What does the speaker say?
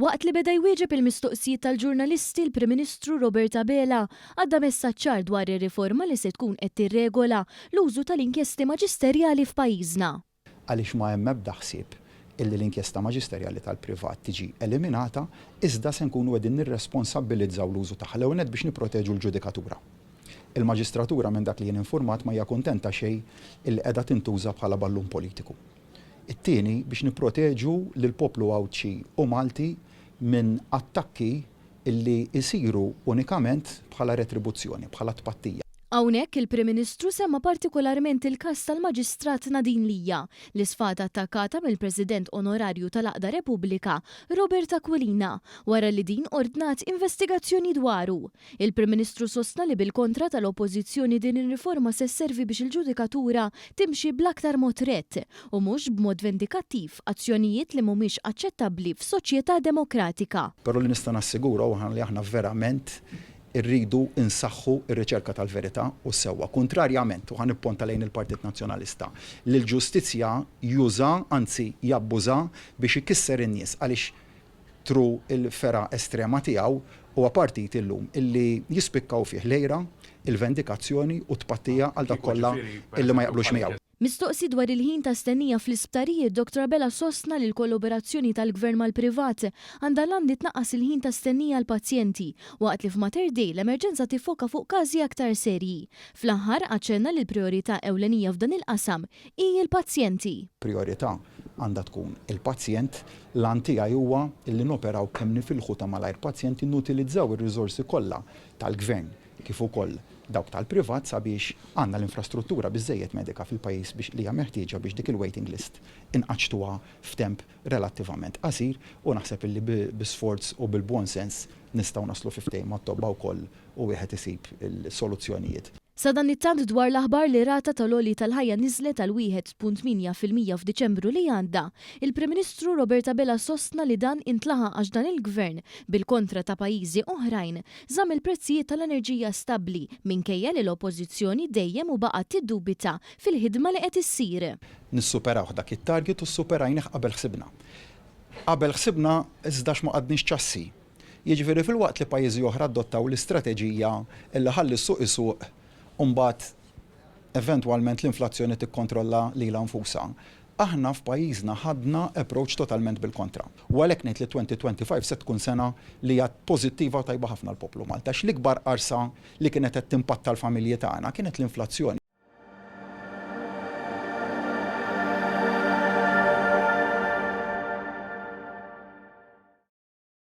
Waqt li beda jwieġeb il-mistoqsijiet tal-ġurnalisti l-Prim Ministru Robert Abela għadda messaġġ ċar dwar ir-riforma li se tkun qed tirregola l-użu tal-inkjesti maġisterjali f'pajjiżna. Għaliex ma hemm ebda ħsieb illi l-inkjesta maġisterjali tal-privat tiġi eliminata, iżda se nkunu qegħdin nirresponsabbilizzaw l-użu tagħha l-ewwel biex nipproteġu l-ġudikatura. Il-maġistratura minn dak li jien informat ma hija kuntenta xejn illi qiegħda tintuża bħala ballun politiku. It-tieni biex nipproteġu lill-poplu Awċi u Malti minn attakki illi jsiru unikament bħala retribuzzjoni, bħala tpattija. Hawnhekk il-Prim Ministru semma partikolarment il-każ tal-Maġistrat Nadine Lija li sfata attakkata mill-President Onorarju tal-Aqda Repubblika Robert Aquilina wara li din ordnat investigazzjoni dwaru. Il-Prim Ministru sostna li bil-kontra tal-Oppożizzjoni din ir-riforma se sservi biex il-ġudikatura timxi bl-aktar mod rett u mhux b'mod vendikattiv azzjonijiet li mhumiex aċċettabbli f'soċjetà demokratika. Però li nista' nassigura li aħna verament irridu insaħħu ir-riċerka tal-verità u sewwa. Kontrarjament, u ħanipponta lejn il-Partit Nazzjonalista, li l-ġustizzja juża, anzi jabbuża biex ikisser in-nies għaliex tru il-fera estrema tiegħu huwa partit illum illi jispikkaw fih lejra, il-vendikazzjoni u tpattija għal dak kollha illi ma jaqblux miegħu. Mistoqsi dwar il-ħin ta' stennija fl-isptarijiet, Dr. Abela sostna li l-kollaborazzjoni tal-Gvern mal-privat għandha l-għandi tnaqqas il-ħin ta' stennija għal pazjenti waqt li f'Mater Dei l-emerġenza tifoka fuq każi aktar serji. Fl-aħħar aċċenna li l-priorità ewlenija f'dan il-qasam hi l-pazjenti. Priorità għandha tkun il-pazjent, l-għan tiegħi huwa illi noperaw kemm nifilħu ta' malajr pazjenti nutilizzaw ir-riżorsi kollha tal-Gvern kif ukoll dawk tal-privat sabiex għandna l-infrastruttura biżżejjed medika fil-pajjiż biex li hija meħtieġa biex dik il-waiting list inqaċtuha f'temp relattivament qasir u naħseb illi bi-sforz u bil-bon sens nistgħu naslu fi ftehim mat-tobba wkoll u wieħed isib il-soluzzjonijiet. Sadan it-tant dwar l-aħbar li rata tal-għoli tal-ħajja niżlet tal 1.8% f'Diċembru li għadda, il-Prim Ministru Robert Abela sostna li dan intlaħa għax dan il-Gvern bil-kontra ta' pajjiżi oħrajn żamm il-prezzijiet tal-enerġija stabbli minkejja li l-Oppożizzjoni dejjem u baqgħet tiddubita fil-ħidma li qed issir. Nissuperaw dak it-target u superajnih qabel ħsibna. Qabel ħsibna iżda ma qadniex ċassi. Jiġifieri fil-waqt li pajjiżi oħra adottaw l-istrateġija illi ħalli suq isuq mbagħad eventwalment l-inflazzjoni tikkontrolla lilha nfusha. Aħna f'pajjiżna ħadna approach totalment bil-kontra. U għalhekk ngħid li 2025 se tkun sena li hija pożittiva u tajba ħafna l-poplu Malta. L-ikbar qarsa li kienet qed timpatta l-familji tagħna kienet l-inflazzjoni.